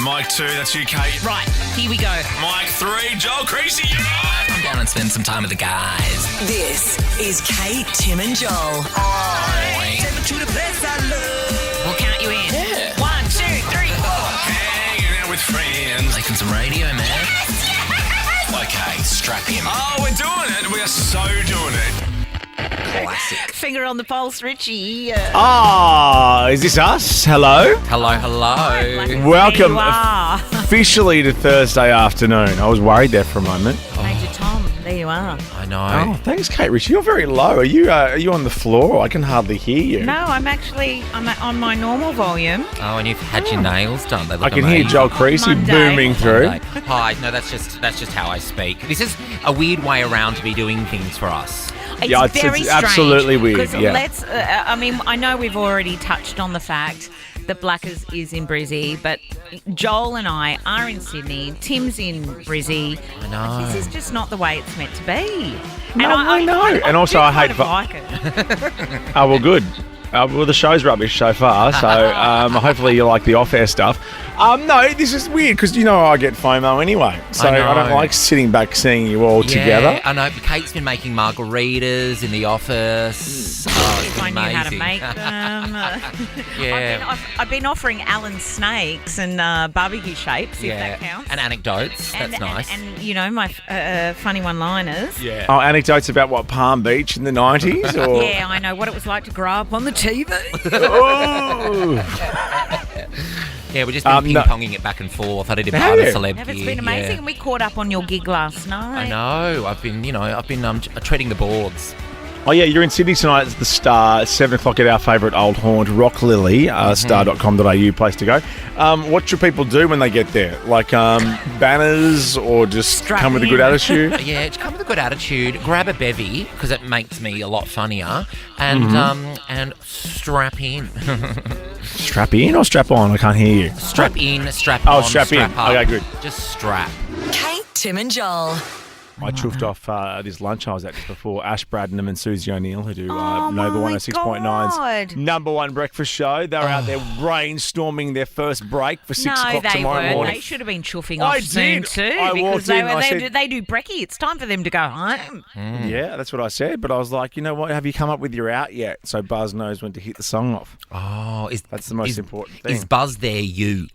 Mike 2, that's you, Kate. Right, here we go. Mike 3, Joel Creasy. Come down and spend some time with the guys. This is Kate, Tim and Joel. Take me to the place I love. We'll count you in. Yeah. 1, 2, 3, 4. Hanging out with friends. Making some radio, man. Okay, strap in. Oh, we're doing it. We are so doing it. Classic. Finger on the pulse, Richie. Is this us? Hello? Hello. Welcome There you are. officially to Thursday afternoon. I was worried there for a moment. Major Tom, there you are. I know. Oh, thanks, Kate Ritchie. You're very low. Are you on the floor? I can hardly hear you. No, I'm on my normal volume. Oh, and you've had your nails done. They look I can amazing. hear Joel Creasy Monday. booming through. Monday. Hi. No, that's just how I speak. This is a weird way around to be doing things for us. Yeah, It's very it's strange. absolutely weird, 'Cause yeah. I know we've already touched on the fact that Blackers is in Brizzy, but Joel and I are in Sydney. Tim's in Brizzy. I know. This is just not the way it's meant to be. No, I know. And also do I hate kind of like it. Oh, well, good. Well, the show's rubbish so far, so hopefully you like the off-air stuff. No, this is weird because I get FOMO anyway, so I don't know. like sitting back seeing you all together. I know. Kate's been making margaritas in the office. Oh, it's If I been knew how to amazing. make them. Yeah. I've been offering Alan snakes and barbecue shapes, if that counts. And anecdotes. That's nice. And my funny one-liners. yeah. Oh, anecdotes about what, Palm Beach in the 90s? Or? Yeah, I know what it was like to grow up on the TV. Oh. Yeah, we've just been No. ping-ponging it back and forth. I did a Have part of you? celeb Yeah, it's gear, been amazing. yeah. And we caught up on your gig last night. I know. I've been treading the boards. Oh, yeah, you're in Sydney tonight at the Star, 7 o'clock at our favourite old haunt, Rock Lily, star.com.au, place to go. What should people do when they get there? Like banners or just Strap come with a in. good attitude? Yeah, just come with a good attitude. Grab a bevy because it makes me a lot funnier, and and strap in, Strap in or strap on? I can't hear you. strap in, strap Oh, on, strap in. up. Okay, good. Just strap. Kate, Tim and Joel. I chuffed off this lunch I was at just before. Ash Bradnam and Susie O'Neill, who do Oh, Nova my 106.9's God. number one breakfast show. They're out there brainstorming their first break for 6 No, o'clock they tomorrow weren't. morning. They should have been chuffing I off soon did. too, I because walked in, I said- they do brekkie. It's time for them to go home. Yeah, that's what I said. But I was like, you know what? Have you come up with your out yet? So Buzz knows when to hit the song off. Oh, That's the most important thing. Is Buzz there? You?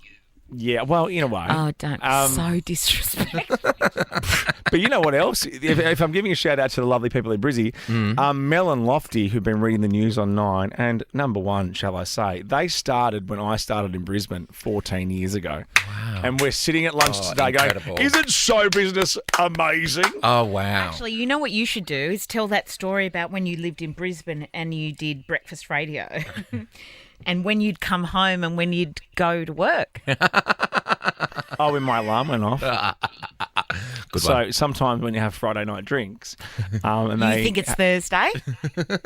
Yeah, well, in a way. Oh, don't be so disrespectful. But you know what else? If I'm giving a shout out to the lovely people in Brizzy, Mel and Lofty, who've been reading the news on 9, and number one, shall I say, they started when I started in Brisbane 14 years ago. Wow. And we're sitting at lunch today incredible. going, isn't show business amazing? Oh wow. Actually, you know what you should do is tell that story about when you lived in Brisbane and you did breakfast radio. And when you'd come home and when you'd go to work. Oh, when my alarm went off. Good So one. sometimes when you have Friday night drinks, and You they think it's Thursday?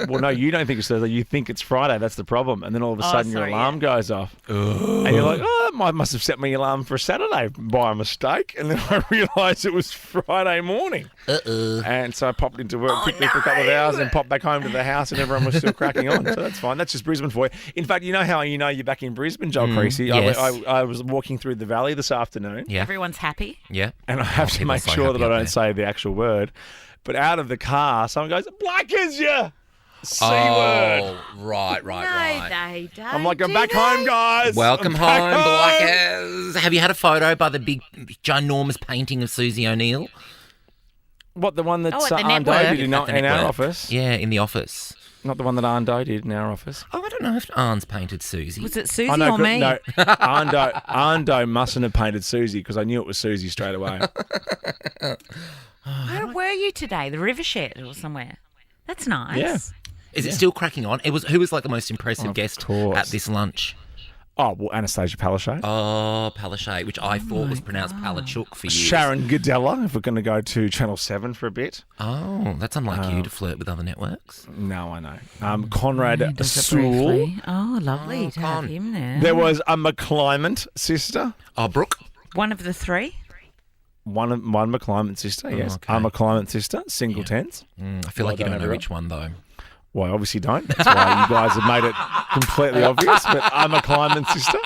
well, no, you don't think it's Thursday. You think it's Friday. That's the problem. And then all of a Oh, sudden your sorry, alarm goes off, and you're like, "Oh, I must have set my alarm for Saturday by mistake." And then I realised it was Friday morning. And so I popped into work quickly for a couple of hours and popped back home to the house, and everyone was still cracking on. So that's fine. That's just Brisbane for you. In fact, you know how you're back in Brisbane, Joel Creasy. yes. I was walking through the valley this afternoon. Yeah. Everyone's happy. Yeah. And I have to people are make so sure happy that I up don't there. say the actual word. But out of the car, someone goes, "Blackers, you C word." Oh, right. No, they don't. I'm like, I'm do back they? home, guys. Welcome I'm back home, Blackers. Have you had a photo by the big, ginormous painting of Susie O'Neill? What, the one that Oh, at the Arndo network? did in At the our network. office? Yeah, in the office. Not the one that Arndo did in our office. Oh, I don't know if Arn's painted Susie. Was it Susie I know, or me? No, Arndo mustn't have painted Susie because I knew it was Susie straight away. Where were you today? The Rivershed or somewhere? That's nice. Yeah. Is it still cracking on? Who was like the most impressive Of guest course. at this lunch? Oh, well, Anastasia Palaszczuk. Oh, Palaszczuk, which I thought was pronounced Palachuk for you. Sharon Godella, if we're going to go to Channel 7 for a bit. Oh, that's unlike you to flirt with other networks. No, I know. Conrad Does it Sewell. briefly. Oh, lovely to have Con. him there. There was a McClymont sister. Oh, Brooke. One of the three. One McClymont sister, yes. okay. A McClymont sister, single tense. I feel like you done, don't know everyone. which one, though. Well, I obviously don't. That's why you guys have made it completely obvious. But I'm a McClymont sister.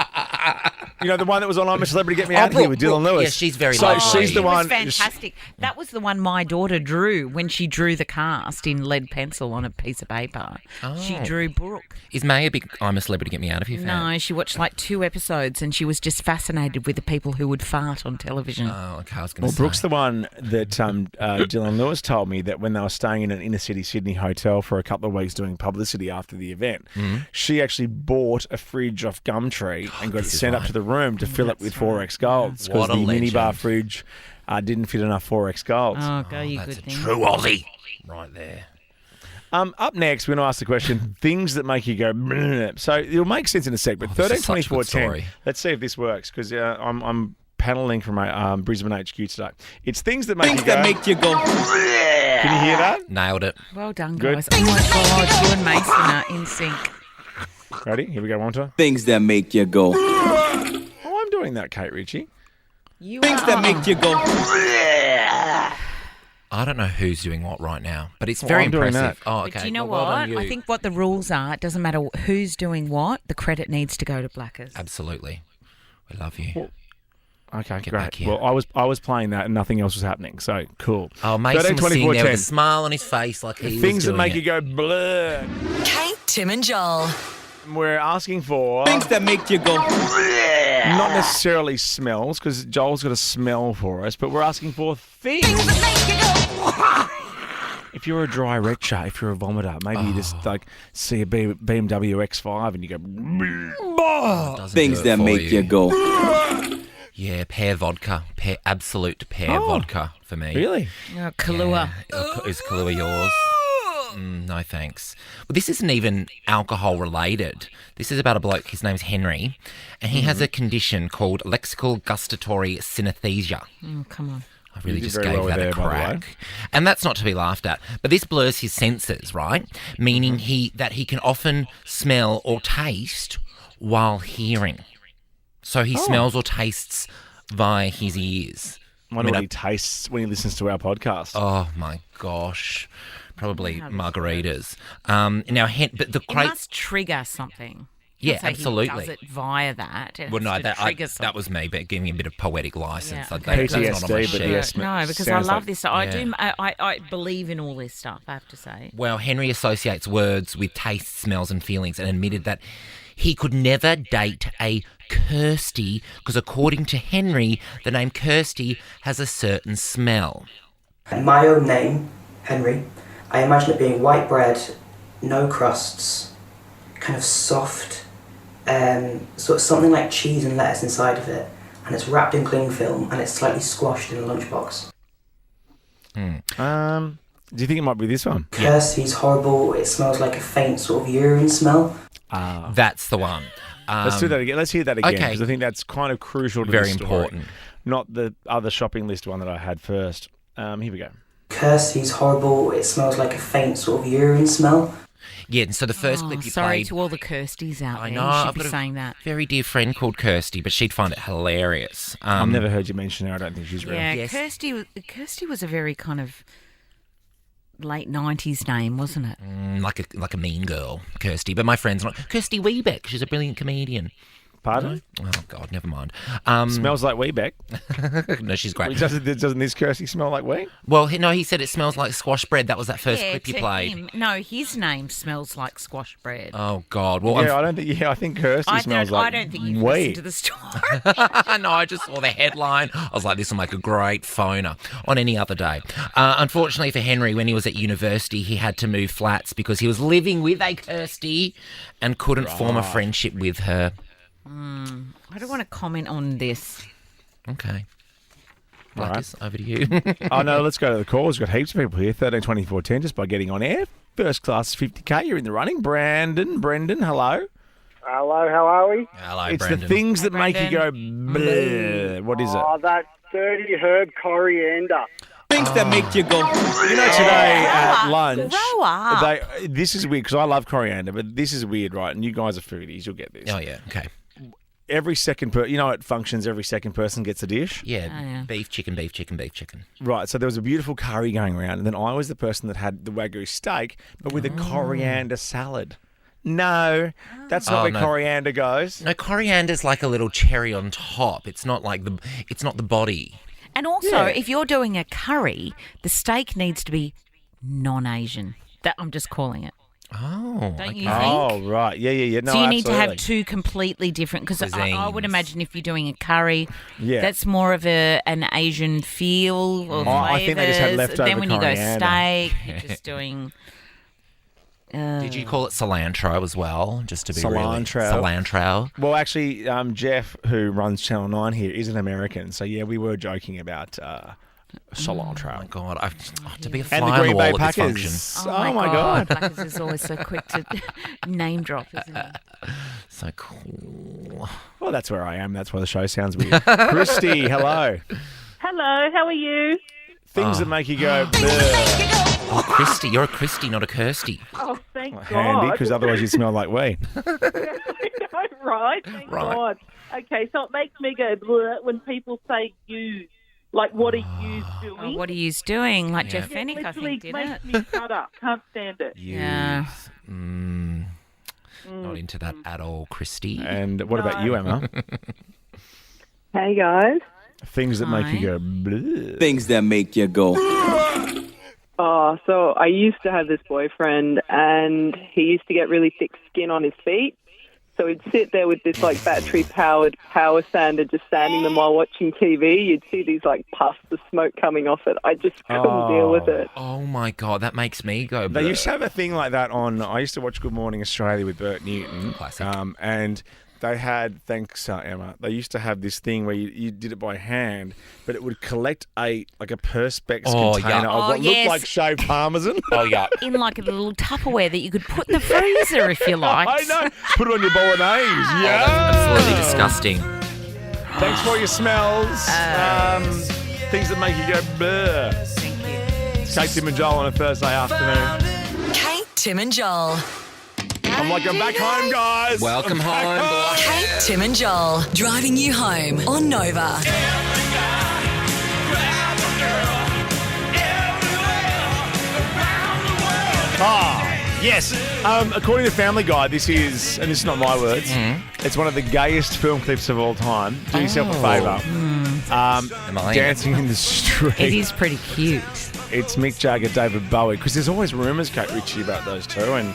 You know, the one that was on I'm a Celebrity, Get Me Out of Here with Dylan Lewis. Yeah, she's very So lovely. she's the It one. was fantastic. That was the one my daughter drew when she drew the cast in lead pencil on a piece of paper. She drew Brooke. Is May a big I'm a Celebrity, Get Me Out of Here fan? No, she watched like 2 episodes and she was just fascinated with the people who would fart on television. Oh, okay, I was going Well, to say. Brooke's the one that Dylan Lewis told me that when they were staying in an inner city Sydney hotel for a couple of weeks doing publicity after the event, she actually bought a fridge off Gumtree and got it This is sent up right. to the room to fill it with 4X Golds because What a the minibar legend. fridge didn't fit enough 4X Golds. Oh, go you That's good a thing. true Aussie. Right there. Up next, we're going to ask the question, things that make you go, bleh. So it'll make sense in a sec, but Oh, this 13, is such a good 24, 10, story. let's see if this works because I'm paneling from my Brisbane HQ today. It's things that make you go. you go. Can you hear that? Nailed it. Well done, Good. guys. Oh, my God. You and Mason are in sync. Ready? Here we go, one time. Things that make you go. Oh, I'm doing that, Kate Ritchie. You Things are. that make you go. I don't know who's doing what right now, but it's Well, very I'm doing impressive. that. Oh, But okay. do you know Well, well what? done, I you. think what the rules are, it doesn't matter who's doing what, the credit needs to go to Blackers. Absolutely. We love you. Okay, Get great. back here. Well, I was playing that and nothing else was happening, so cool. Oh, Mason 13, was sitting 24, there 10. with a smile on his face like he Things was that doing make it. you go blur. Kate, Tim and Joel. We're asking for Things that make you go. not necessarily smells, because Joel's got a smell for us, but we're asking for things. If you're a dry retcher, if you're a vomiter, maybe you just like see a BMW X5 and you go. Doesn't Things do it that for make you go. Yeah, pear vodka. Absolute pear vodka for me. Really? Oh, Kahlua. Yeah. Is Kahlua yours? No, thanks. Well, this isn't even alcohol related. This is about a bloke. His name's Henry, and he has a condition called lexical gustatory synesthesia. Oh, come on. I really You did just very gave well that a there, by the way. crack. And that's not to be laughed at. But this blurs his senses, right? Meaning that he can often smell or taste while hearing. So he smells or tastes via his ears. I wonder what he tastes when he listens to our podcast. Oh my gosh. Probably margaritas. Now, but the It crate. must trigger something. Yeah, I'd say absolutely. He does it via that. It Well, has no, to trigger something. that was me, but giving him a bit of poetic license. Yeah, Like, okay. that's not on my PTSD, but sheet. yes. No, because I sounds love like- this. I Yeah. do. I believe in all this stuff, I have to say. Well, Henry associates words with taste, smells, and feelings, and admitted that he could never date a Kirsty because, according to Henry, the name Kirsty has a certain smell. And my own name, Henry, I imagine it being white bread, no crusts, kind of soft, sort of something like cheese and lettuce inside of it, and it's wrapped in cling film and it's slightly squashed in a lunchbox. Do you think it might be this one? Kirsty's horrible, it smells like a faint sort of urine smell. That's the one. Let's do that again. Let's hear that again, okay. because I think that's kind of crucial to Very the story. important. Not the other shopping list one that I had first. Here we go. Kirsty's horrible, it smells like a faint sort of urine smell. Yeah, and so the first Oh, clip you sorry played. to all the Kirstys out I there. know, You I've should be got a saying that. very dear friend called Kirsty, but she'd find it hilarious. I've never heard you mention her. I don't think she's real. Yeah, Yes. Kirsty was a very kind of late 90s name, wasn't it? like a mean girl, Kirsty. But my friend's not. Kirsty Weebeck. She's a brilliant comedian. Pardon? Oh, God, never mind. Smells like Weebeck. No, she's great. Doesn't this Kirsty smell like wee? Well, no, he said it smells like squash bread. That was that first clip you to played. him. No, his name smells like squash bread. Oh, God. Well, Yeah, I don't think. Yeah, I think Kirsty smells like I don't think you've wee. listened to the story. no, I just saw the headline. I was like, this will make a great phoner on any other day. Unfortunately for Henry, when he was at university, he had to move flats because he was living with a Kirsty and couldn't form a friendship with her. I don't want to comment on this. Okay. All right. Marcus, over to you. Oh, no, let's go to the calls. We've got heaps of people here. 13, 24, 10, just by getting on air. First class 50K, you're in the running. Brendan, hello. Hello, how are we? Hello, It's Brendan. the things that make you go, bleh. What is it? Oh, that dirty herb coriander. Things that make you go. You know, today at lunch, Grow up. this is weird because I love coriander, but this is weird, right? And you guys are foodies, you'll get this. Oh, yeah. Okay. Every second you know, it functions. Every second person gets a dish. Yeah. Oh, yeah. Beef, chicken, beef, chicken, beef, chicken. Right. So there was a beautiful curry going around, and then I was the person that had the Wagyu steak, but with a coriander salad. No, that's not Oh, where no. coriander goes. No, coriander's like a little cherry on top. It's not like it's not the body. And also, Yeah. if you're doing a curry, the steak needs to be non-Asian. That I'm just calling it. Oh, Don't you okay. think? Oh, right. Yeah. No, so you need to have absolutely. two completely different, because I would Cuisines. imagine if you're doing a curry, Yeah. that's more of an Asian feel or I think they just had flavours. leftover Then when you go coriander. steak, you're just doing. Did you call it cilantro as well? Just to be Cilantro. really cilantro. Well, actually, Jeff, who runs Channel 9 here, is an American. So, yeah, we were joking about cilantro. Oh my God, to be a fly And the on the Green Bay wall at this function. Packers. Oh, my God. Blackers is always so quick to name drop, isn't it? So cool. Well, that's where I am. That's why the show sounds weird. Christy, hello. Hello, how are you? Things that make you go, bleh. Oh, Christy, you're a Christy, not a Kirsty. Oh, thank Handy, God. because otherwise you'd smell like weed. Right, thank Right. God. Okay, so it makes me go bleh when people say you. Like, what are you doing? Oh, what are you doing? Like Jeff It Fennick, I literally think, did makes it? me shut up. Can't stand it. Yeah. Not into that at all, Christy. And what about you, Emma? Hey, guys. Things that make you Hi. go, bleh. Things that make you go. Oh, so I used to have this boyfriend, and he used to get really thick skin on his feet. So he'd sit there with this like battery-powered power sander, just sanding them while watching TV. You'd see these like puffs of smoke coming off it. I just couldn't deal with it. Oh my God, that makes me go. They bleh. used to have a thing like that on. I used to watch Good Morning Australia with Bert Newton. Classic. And they had, thanks Emma, they used to have this thing where you did it by hand, but it would collect a Perspex Oh, container yeah. of what Oh, looked yes. like shaved parmesan. Oh yeah. In like a little Tupperware that you could put in the freezer if you liked. I know. Put it on your bolognese. Yeah. Absolutely disgusting. Thanks for all your smells. Things that make you go, bleh. Thank you. It's Kate, Tim and Joel on a Thursday afternoon. Kate, Tim and Joel. I'm like, I'm back home, guys. Welcome I'm back home, boys. Kate, Tim and Joel. Driving you home on Nova. Yes. According to Family Guy, this is, and this is not my words, it's one of the gayest film clips of all time. Do yourself a favour. Am I in Dancing in the Street. It is pretty cute. It's Mick Jagger, David Bowie, because there's always rumours, Kate Ritchie, about those two and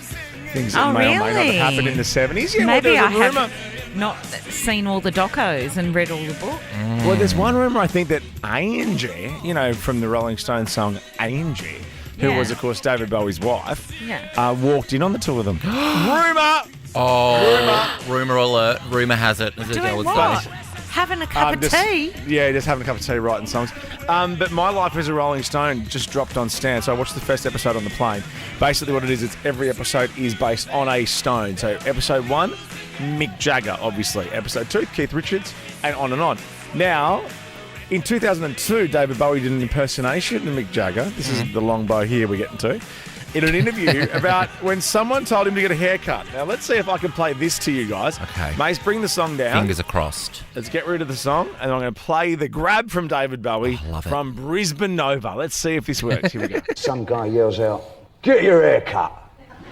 things that Oh, may or may not really? have happened in the 70s. Yeah, Maybe well, I there's a rumour. have not seen all the docos and read all the books. Well, there's one rumour, I think, that Angie, from the Rolling Stones song Angie, who Yeah. was, of course, David Bowie's wife, Yeah. walked in on the two of them. Rumour! Oh, rumor alert. Rumor has it. As a girl Doing would what? say. Having a cup of Just- tea? Yeah, just having a cup of tea, writing songs. But My Life as a Rolling Stone just dropped on Stan, so I watched the first episode on the plane. Basically what it is, it's every episode is based on a stone. So episode 1, Mick Jagger, obviously. Episode 2, Keith Richards, and on and on. Now, in 2002, David Bowie did an impersonation of Mick Jagger. This is the long bow here we're getting to. In an interview about when someone told him to get a haircut. Now, let's see if I can play this to you guys. Okay. Mace, bring the song down. Fingers are crossed. Let's get rid of the song, and I'm going to play the grab from David Bowie love it. from Brisbane Nova. Let's see if this works. Here we go. Some guy yells out, "Get your hair cut!"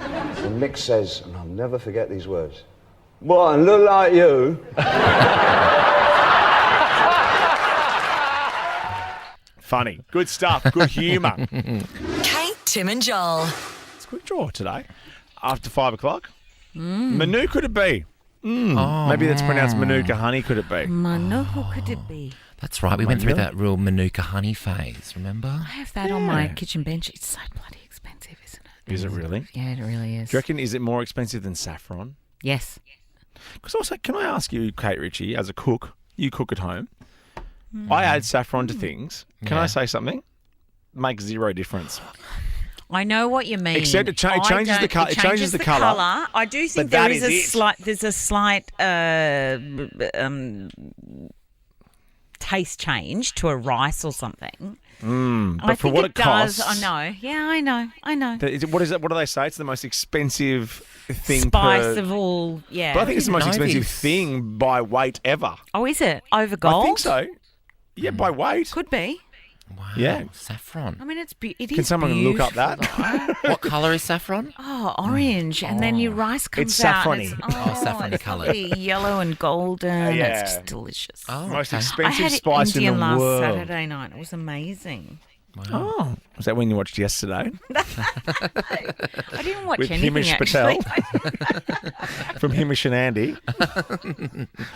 And Mick says, and I'll never forget these words, "What, and look like you?" Funny. Good stuff. Good humour. Kate, Tim and Joel. It's a quick draw today. After 5 o'clock. Manu could it be? Maybe that's pronounced Manuka honey, could it be? Manu, who could it be? That's right. We went through that real Manuka honey phase, remember? I have that on my kitchen bench. It's so bloody expensive, isn't it? Is it really? Yeah, it really is. Do you reckon, is it more expensive than saffron? Yes. Because also, can I ask you, Kate Ritchie, as a cook, you cook at home. I add saffron to things. Can I say something? Makes zero difference. I know what you mean. Except it I changes the don't- colour. It changes the colour. I do think But that there is is a it. slight. There's a slight taste change to a rice or something. But I for think what it it does. costs. I know. Yeah, I know. What is it? What do they say? It's the most expensive thing Spice per... of all. Yeah. But I think it's the most know expensive this. thing by weight ever. Oh, is it over gold? I think so. Yeah, by weight. Could be. Wow. Yeah. Saffron. I mean, it is. Can someone look up that? What colour is saffron? Oh, orange, and then your rice comes It's out. and saffrony. Saffrony it's coloured. lovely, yellow and golden. Yeah. It's just delicious. Oh, Most okay. I expensive had spice Indian in the last world. Saturday night. It was amazing. Oh, was that when you watched yesterday? I didn't watch With anything Himish actually. Patel from Himish and Andy.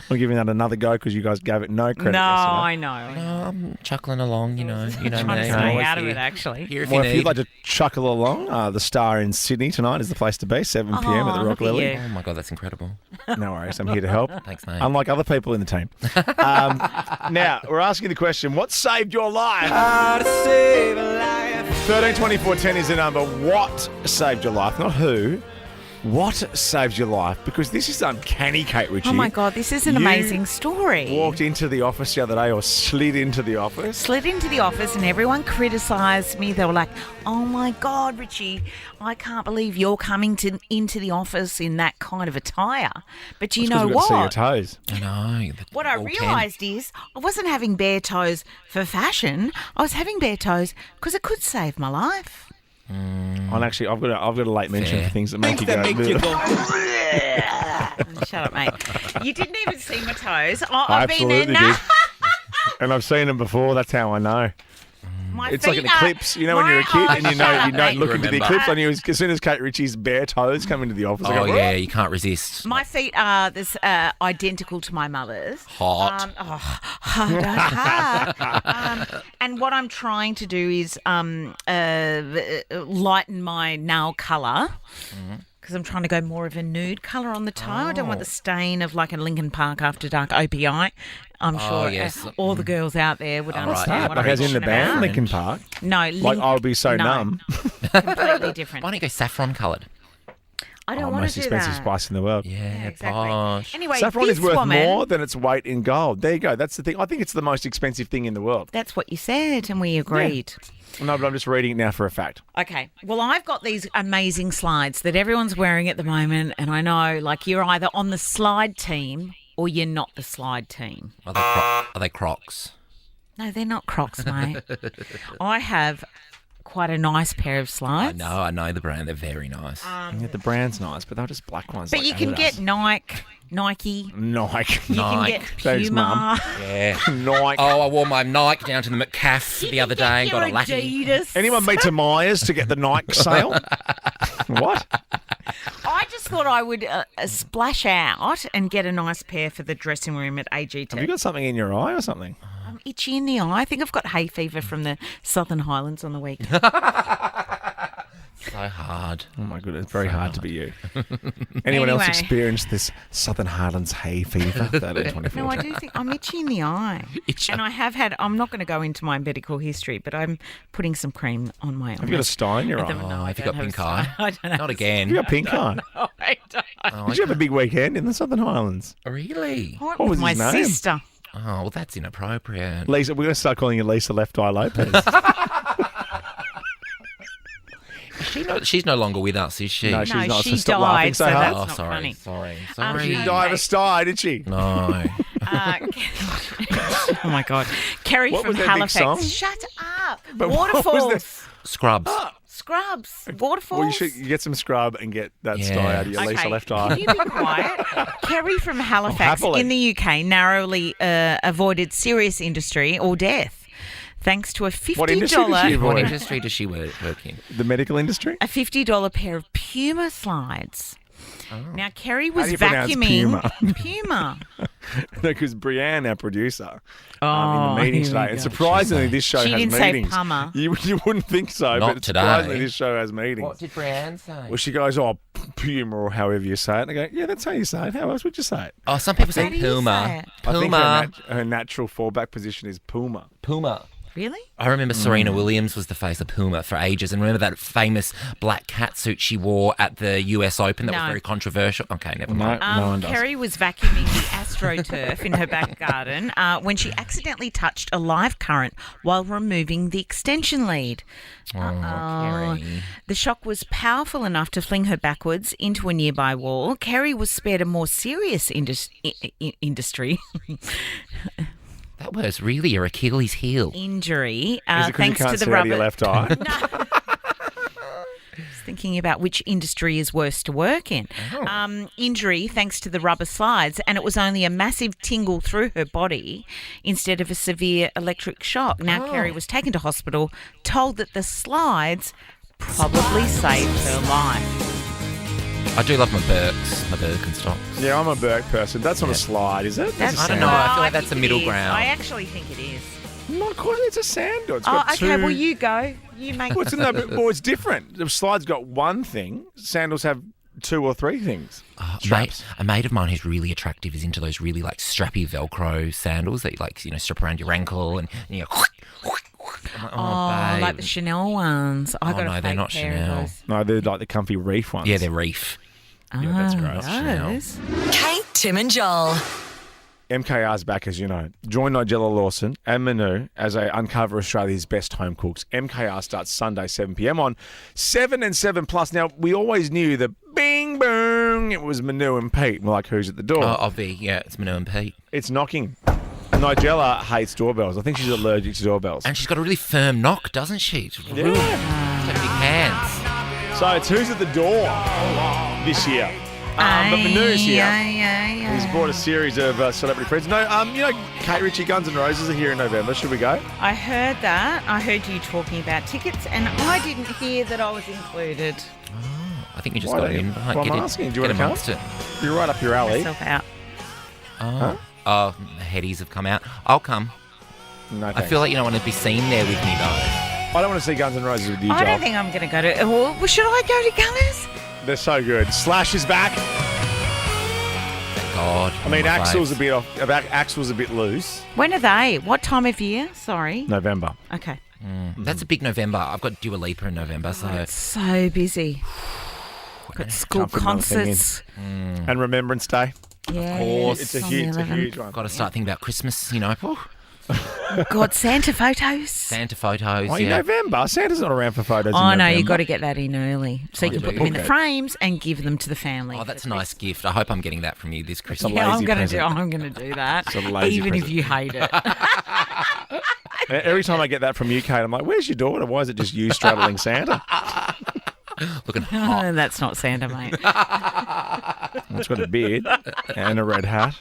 I'm giving that another go because you guys gave it no credit. No, yesterday. I know. No, I'm chuckling along, you know Trying me. to I'm stay always out of here. it, actually. Here if Well, you if need. you'd like to chuckle along, the Star in Sydney tonight is the place to be, 7 p.m. at the Oh, Rock look at Lily. you. Oh my God, that's incredible. No worries, I'm here to help. Thanks, mate. Unlike other people in the team. Now, we're asking the question, what saved your life? 13 24 10 is the number. What saved your life? Not who. What saved your life? Because this is uncanny, Kate Ritchie. Oh my God, this is an You amazing story. Walked into the office the other day or slid into the office. Slid into the office and everyone criticised me. They were like, "Oh my God, Richie, I can't believe you're coming into the office in that kind of attire." But you know We've got to see your what? toes. I know. What I all 10. realised is I wasn't having bare toes for fashion. I was having bare toes because it could save my life. And actually, I've got a late mention Fair. for things that make you go. Shut up, mate. You didn't even see my toes. I've been absolutely in. did. And I've seen them before. That's how I know. My It's like feet an are- eclipse. You know when you're a kid and you shut up, don't mate. look into the Remember. eclipse. I knew as soon as Kate Ritchie's bare toes come into the office. I Oh, go, yeah, you can't resist. My feet are this identical to my mother's. Hot. And what I'm trying to do is lighten my nail colour. Because I'm trying to go more of a nude colour on the toe. I don't want the stain of like a Linkin Park After Dark OPI. I'm sure yes. all the girls out there would understand what like I'm as in the talking band, about. Linkin Park. No, Like I'll be so no, numb. completely different. Why don't you go saffron coloured? I don't want Most to do expensive that. spice in the world. Yeah, exactly. posh. Anyway, Saffron this is worth woman, more than its weight in gold. There you go. That's the thing. I think it's the most expensive thing in the world. That's what you said, and we agreed. No, but I'm just reading it now for a fact. Okay. Well, I've got these amazing slides that everyone's wearing at the moment, and I know, like, you're either on the slide team or you're not the slide team. Are they Crocs? No, they're not Crocs, mate. I have quite a nice pair of slides. I know the brand. They're very nice. Yeah, the brand's nice, but they're just black ones. But like you can Adidas. get Nike. Nike. You can get Thanks, Mum. Puma. Yeah. Nike. Oh, I wore my Nike down to the McCaff the other day and got a Your lackey. Adidas. Anyone been to Myers to get the Nike sale? What? I just thought I would splash out and get a nice pair for the dressing room at AGT. Have you got something in your eye or something? I'm itchy in the eye. I think I've got hay fever from the Southern Highlands on the weekend. So hard. Oh my goodness, it's very hard to be you. Anyone else Anyway. experienced this Southern Highlands hay fever? 13, 24. No, I do think I'm itchy in the eye. And I have had, I'm not going to go into my medical history, but I'm putting some cream on my eye. Have you got a sty in your eye? Oh, have you don't got have a pink sty. eye? I don't have Not a again. You got pink eye. No, I don't. Oh, Did you have a big weekend in the Southern Highlands? Really? What What with was my his name? sister? Oh, well, that's inappropriate. Lisa, we're going to start calling you Lisa Left Eye Lopez. She's no longer with us, is she? No, she's not. she So stop laughing died, so so hard. that's Oh, not sorry, funny. sorry. She Okay. died of a sty, did she? No. Oh my God. Kerry What from was that big Halifax. song? Shut up. But what was Waterfalls. Scrubs. Scrubs. Waterfalls. Well, you should get some scrub and get that Yeah. sty out of your Lisa Left Eye. Can you be quiet? Kerry from Halifax happily. in the UK narrowly avoided serious injury or death thanks to a $50 What industry did she What avoid? industry does she work in? The medical industry? a $50 pair of Puma slides. Now, Kerry was do you pronounce vacuuming. Puma. Because Brianne, our producer, Oh, in the meeting here we today, go. and surprisingly, this show She has didn't say meetings. Puma. You wouldn't think so, Not but today. surprisingly, this show has meetings. What did Brianne say? Well, she goes, "Oh, Puma," or however you say it. And I go, "Yeah, that's how you say it. How else would you say it?" Oh, some people How say do you say Puma. it? I think Puma. her natural fallback position is Puma. Puma. Really? I remember Serena Williams was the face of Puma for ages, and remember that famous black catsuit she wore at the US Open that No. was very controversial. Okay, never mind. No one does. Kerry was vacuuming the AstroTurf in her back garden when she accidentally touched a live current while removing the extension lead. Kerry. The shock was powerful enough to fling her backwards into a nearby wall. Kerry was spared a more serious industry. That was really your Achilles heel. Injury. Is it because you thanks can't to the see out of your rubber. left eye? Just thinking about which industry is worse to work in. Injury thanks to the rubber slides, and it was only a massive tingle through her body instead of a severe electric shock. Now Kerry was taken to hospital, told that the slides probably saved her life. I do love my Birkenstocks. Yeah, I'm a Burke person. That's not a slide, is it? That's I don't know. I feel like that's a think middle it is. ground. I actually think it is. Not quite. It's a sandal. It's Oh, got okay. two... Well, you go. You make. Well, it's different. The slide's got one thing. Sandals have 2 or 3 things. A mate of mine who's really attractive is into those really like strappy Velcro sandals that you strap around your ankle and you go. Like babe. the Chanel ones. I got a fake they're not pair Chanel. of those. No, they're like the comfy reef ones. Yeah, they're Reef. Yeah, that's great. Those. Kate, Tim and Joel. MKR's back, as you know. Join Nigella Lawson and Manu as they uncover Australia's best home cooks. MKR starts Sunday, 7 p.m. on 7 and 7 Plus. Now, we always knew that bing, boom, it was Manu and Pete. We're like, who's at the door? It's Manu and Pete. It's knocking. Nigella hates doorbells. I think she's allergic to doorbells. And she's got a really firm knock, doesn't she? She's got big hands. So it's who's at the door this year. But Manu's here. He's brought a series of celebrity friends. No, Kate Ritchie, Guns N' Roses are here in November. Should we go? I heard that. I heard you talking about tickets, and I didn't hear that I was included. I think you just got an invite. Well, I'm asking. Do you want to come? You're right up your alley. Myself out. Oh, the headies have come out. I'll come. No, I thanks. feel like you don't want to be seen there with me, though. I don't want to see Guns N' Roses with you, I Joel. don't think I'm going to go to. Well, should I go to Gunners? They're so good. Slash is back. Thank God. I mean, My Axel's faves. Axel's a bit loose. When are they? What time of year? Sorry. November. Okay. That's a big November. I've got Dua Lipa in November, so It's so busy. Got school Can't fit another thing in. concerts. And Remembrance Day. Yeah, course. It's a on the huge 11th. one. got to start thinking about Christmas. God, Santa photos. Santa photos. Oh, in yeah. November. Santa's not around for photos. Oh in no, November. you got to get that in early so you can put them in the frames and give them to the family. Oh, that's a nice gift. I hope I'm getting that from you this Christmas. Yeah, I'm lazy going present. to do that, It's a lazy even if present. you hate it. Every time I get that from you, Kate, I'm like, where's your daughter? Why is it just you straddling Santa? Looking hot. That's not Santa, mate. It's got a beard and a red hat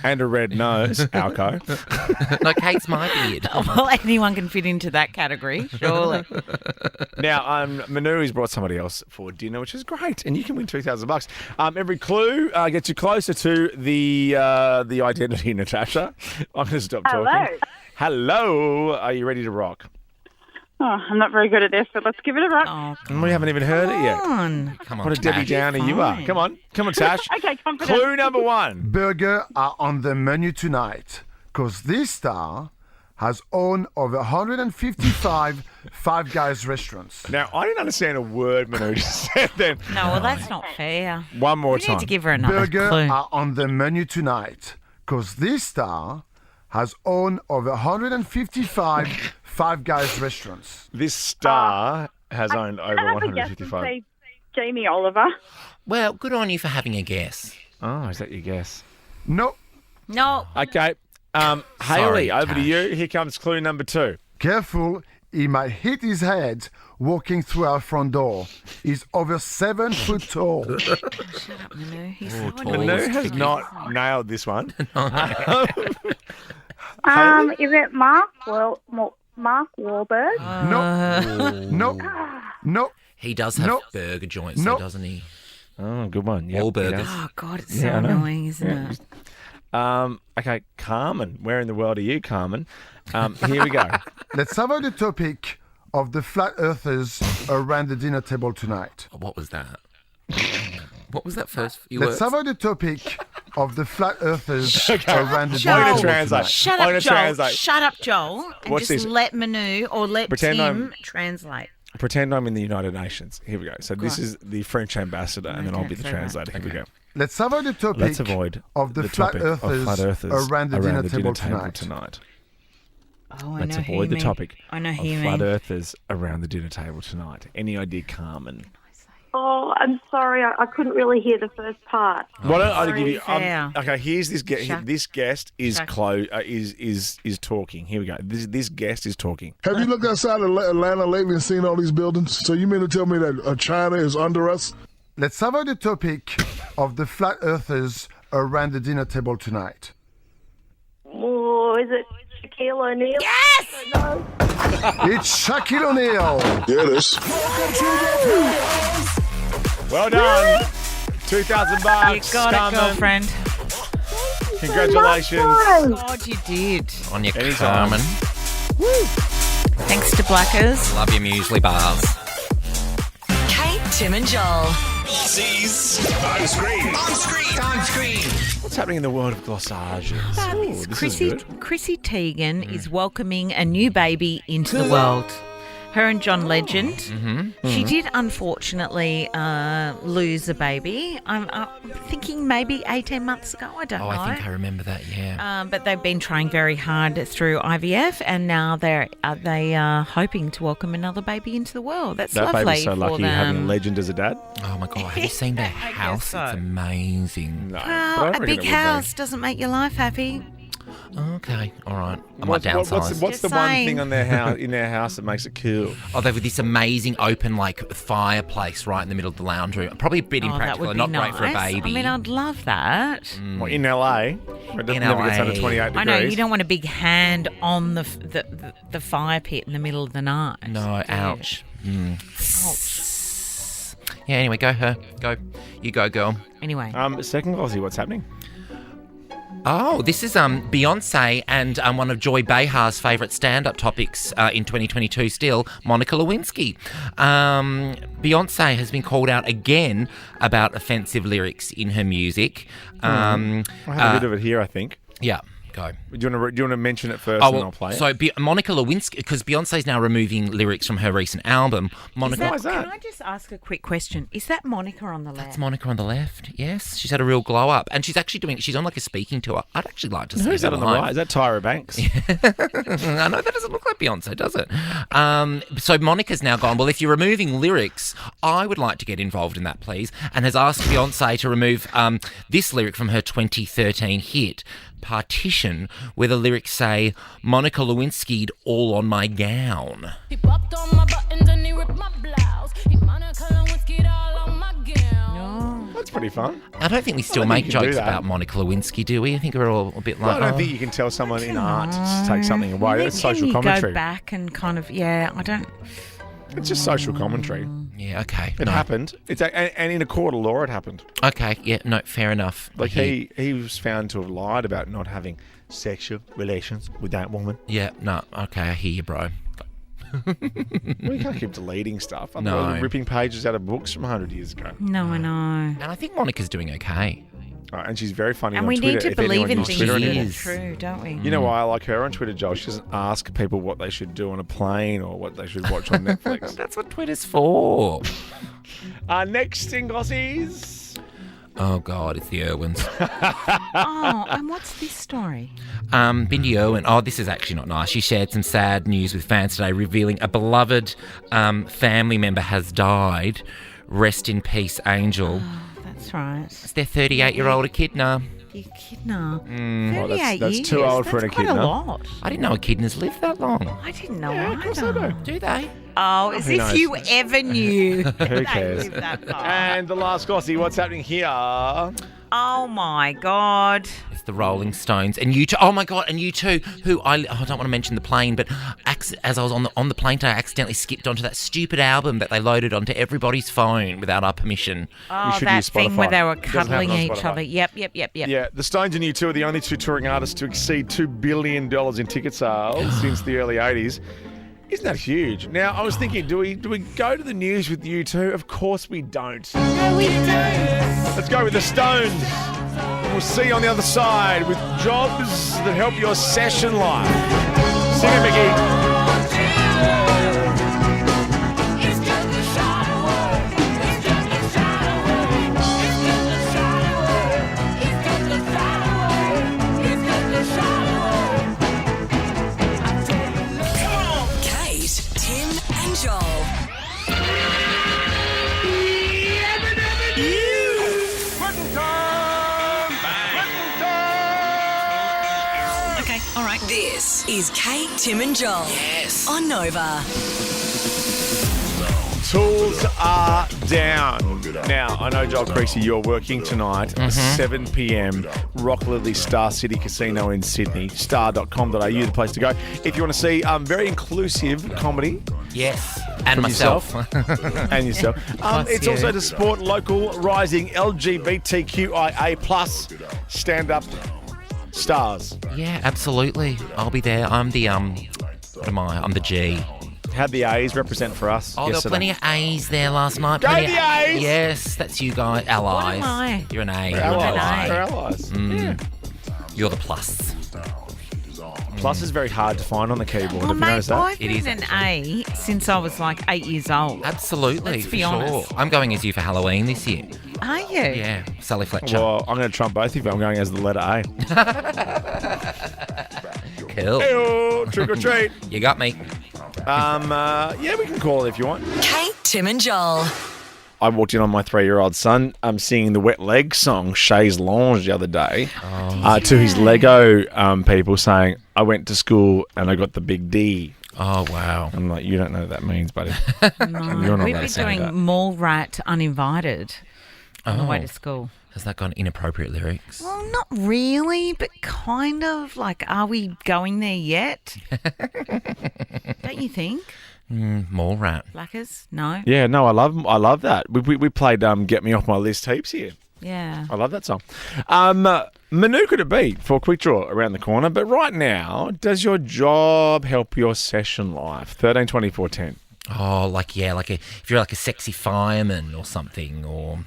and a red nose, Alco. No, Kate's my beard. Well, anyone can fit into that category, surely. Now, Manu has brought somebody else for dinner, which is great, and you can win $2,000. Every clue gets you closer to the identity, Natasha. I'm going to stop talking. Hello. Are you ready to rock? Oh, I'm not very good at this, but let's give it a rock. And we haven't even heard it yet. Come on, What a Debbie Tash. Downer you are. Come on, Tash. Okay, confident. Clue number 1. Burger are on the menu tonight because this star has owned over 155 Five Guys restaurants. Now, I didn't understand a word Manu just said then. No, well, that's not fair. One more We time. need to give her another Burger clue. are on the menu tonight because this star has owned over 155 Five Guys restaurants. This star has owned over Can I have a guess and 155. say Jamie Oliver? Well, good on you for having a guess. Oh, is that your guess? No, No. Okay. Haley, Sorry, over to Tash. you. Here comes clue number 2. careful, he might hit his head walking through our front door. He's over 7 foot tall. Shut up, Manu. He's so tall. annoying. Manu has not nailed this one. Is it Mark Wahlberg? No. He does have Nope. burger joints, Nope. though, doesn't he? Oh, good one. Yep, Wahlburgers. he does. Oh, God, it's so Yeah, I know. annoying, isn't it? Okay, Carmen. Where in the world are you, Carmen? Here we go. Let's avoid the topic of the flat earthers around the dinner table tonight. What was that? What was that first few Let's words? avoid the topic of the flat earthers Okay. around the Joel. dinner I'm table going to translate. tonight. Shut I'm up, gonna Joel. translate. Shut up, Joel. And Watch just this. let Manu or let Pretend Tim I'm- translate. Pretend I'm in the United Nations. Here we go. So this is the French ambassador, and then I'll be the say that. translator. Here we go. Let's avoid the topic Let's avoid of the flat topic of earthers, flat earthers around the dinner table tonight. tonight. Oh, I Let's know who avoid you the mean. topic I know of who you flat mean. earthers around the dinner table tonight. Any idea, Carmen? Oh, I'm sorry. I couldn't really hear the first part. Why don't I give you? Fair. Okay, here's this guest. Sure. This guest is Sure. is talking. Here we go. This guest is talking. Have you looked outside Atlanta lately and seen all these buildings? So you mean to tell me that China is under us? Let's avoid the topic of the flat earthers around the dinner table tonight. Oh, is it Shaquille O'Neal? Yes! No. It's Shaquille O'Neal. Yeah, it is. Well done. 2,000 bucks. You got Carmen. it, girlfriend. Congratulations. God, you did. On your Anytime. Carmen. Thanks to Blackers. Love your muesli bars. Kate, Tim and Joel. Aussies on screen. On screen. On screen. What's happening in the world of glossages? Ooh, this is Chrissy good. Teigen is welcoming a new baby into the world. Her and John Legend. She did unfortunately lose a baby. I'm thinking maybe 18 months ago. I don't know. I think I remember that, yeah. But they've been trying very hard through IVF, and now they are hoping to welcome another baby into the world. That's That lovely baby's so for lucky them. having Legend as a dad. Oh, my God. Have you seen their I guess house? so. It's amazing. No, Well, but I a reckon big it would be. house doesn't make your life happy. Okay, all right. I might downsize. What's Just the one saying. thing on their house in their house that makes it cool? Oh, they've got this amazing open, fireplace right in the middle of the lounge room. Probably a bit Oh, that impractical would and be not great for a nice. baby. I mean, I'd love that. Well, in LA, it doesn't never gets under 28 degrees. I know you don't want a big hand on the fire pit in the middle of the night. No, do you? ouch. Ouch. Yeah, anyway, go her. Go. You go, girl. Anyway, Second Aussie, what's happening? Oh, this is Beyonce and one of Joy Behar's favourite stand-up topics in 2022 still, Monica Lewinsky. Beyonce has been called out again about offensive lyrics in her music. I have a bit of it here, I think. Yeah, go. Do you want to mention it first Oh, and well, I'll play it? so Monica Lewinsky, because Beyonce's now removing lyrics from her recent album. Monica, Why is that? can I just ask a quick question? Is that Monica on the left? That's Monica on the left. Yes, she's had a real glow up, and she's actually she's on like a speaking tour. I'd actually like to see Who's her that on the live. right? Is that Tyra Banks? I know that doesn't look like Beyonce, does it? So Monica's now gone, well, if you're removing lyrics, I would like to get involved in that, please, and has asked Beyonce to remove this lyric from her 2013 hit, Partition, where the lyrics say, Monica Lewinsky'd all on my gown. He popped on my buttons and he ripped my blouse. He Monica Lewinsky'd all on my gown. That's pretty fun. I don't think we still I don't make think you can do jokes that. about Monica Lewinsky, do we? I think we're all a bit Well, like, I don't oh. think you can tell someone in art to take something away. Then That's can social you commentary. go back and kind of, I don't... It's just social commentary. Yeah, okay. It happened. And in a court of law, it happened. Okay, yeah, no, fair enough. Like he was found to have lied about not having sexual relations with that woman. Yeah, no, okay, I hear you, bro. Well, you can't keep deleting stuff. I'm No. ripping pages out of books from 100 years ago. No, I know. And I think Monica's doing okay. And she's very funny And on we Twitter. need to if believe anyone in uses things Twitter that anymore. are true, don't we? You know why I like her on Twitter, Joel? She doesn't ask people what they should do on a plane or what they should watch on Netflix. That's what Twitter's for. Next thing, Aussies. Oh, God, it's the Irwins. Oh, and what's this story? Bindi Irwin. Oh, this is actually not nice. She shared some sad news with fans today, revealing a beloved family member has died. Rest in peace, Angel. Oh, that's right. It's their 38-year-old echidna. The echidna. Well, 38 that's years. too old for an That's quite echidna. a lot. I didn't know echidnas lived that long. I didn't know Yeah, of course I do. Do they? Oh, as Who if knows? you ever knew. Who They cares? lived that far. And the last Aussie, what's happening here? Oh, my God. It's the Rolling Stones. And U2. Oh, my God. And U2, who I don't want to mention the plane, but as I was on the plane today, I accidentally skipped onto that stupid album that they loaded onto everybody's phone without our permission. Oh, should that use thing where Spotify. they were It doesn't happen cuddling on each Spotify. other. Yep. Yeah, the Stones and U2 are the only two touring artists to exceed $2 billion in ticket sales since the early 80s. Isn't that huge? Now, I was thinking, do we go to the news with U2? Of course we don't. No, we don't. Let's go with the Stones. And we'll see you on the other side with jobs that help your session life. Sing it, Mickey. Kate, Tim and Joel. All right. This is Kate, Tim and Joel. Yes. On Nova. Tools are down. Now, I know, Joel Creasy, you're working tonight, 7 p.m, Rock Lily Star City Casino in Sydney, star.com.au, the place to go. If you want to see very inclusive comedy. Yes. And from myself. And yourself. It's also to support local rising LGBTQIA plus stand-up stars. Yeah, absolutely. I'll be there. I'm the, what am I? I'm the G. Had the A's represent for us. Oh, there were plenty of A's there last night. Go Plenty the of A's! Yes, that's you guys. Allies. What am I? You're an A. We're You're allies. an We're A. allies. Yeah. You're the plus. Plus is very hard to find on the keyboard. Oh, Have you mate, noticed that? I've been an A since I was like 8 years old. Absolutely, Let's for be sure. honest. I'm going as you for Halloween this year. Are you? Yeah, Sally Fletcher. Well, I'm going to trump both of you. I'm going as the letter A. Cool. Hey-oh, trick or treat. You got me. Yeah, we can call it if you want. Kate, Tim and Joel. I walked in on my 3-year-old son singing the Wet Leg song, Chaise Lounge, the other day, to his Lego people saying, I went to school and I got the big D. Oh, wow. I'm like, you don't know what that means, buddy. No. You're not We've allowed been to say doing that. Mall Rat Uninvited on the way to school. Has that got inappropriate lyrics? Well, not really, but kind of. Like, are we going there yet? Don't you think? Mall Rat. Blackers? No? Yeah, no, I love that. We played Get Me Off My List heaps here. Yeah. I love that song. Manu could it be for a quick draw around the corner, but right now, does your job help your session life? 13 24 10. Oh, if you're like a sexy fireman or something, or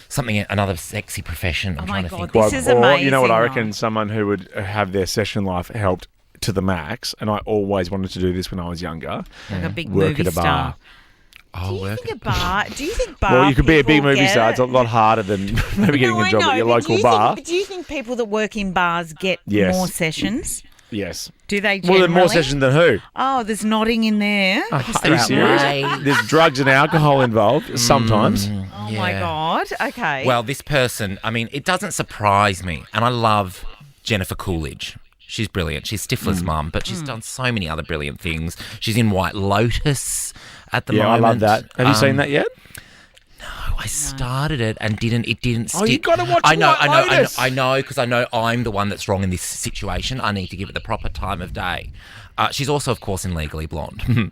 something, another sexy profession. I'm trying to think. This is amazing. You know what I reckon? right? Someone who would have their session life helped to the max, and I always wanted to do this when I was younger. Like a big work movie at a bar. star. Do you think bar Well, you could be a big people movie get star. it? It's a lot harder than maybe getting a job at your but local do you bar. Think, do you think people that work in bars get Yes. more sessions? Yes. Do they Well, generally? more sessions than who? Oh, there's nodding in there. Are you serious? There's drugs and alcohol involved sometimes. Oh, my God. Okay. Well, this person, I mean, it doesn't surprise me. And I love Jennifer Coolidge. She's brilliant. She's Stifler's mum, but she's done so many other brilliant things. She's in White Lotus at the moment. I love that. Have you seen that yet? No, I started it and it didn't stick. Oh, you got to watch I know, White Lotus. I know, because I know I'm the one that's wrong in this situation. I need to give it the proper time of day. She's also, of course, in Legally Blonde.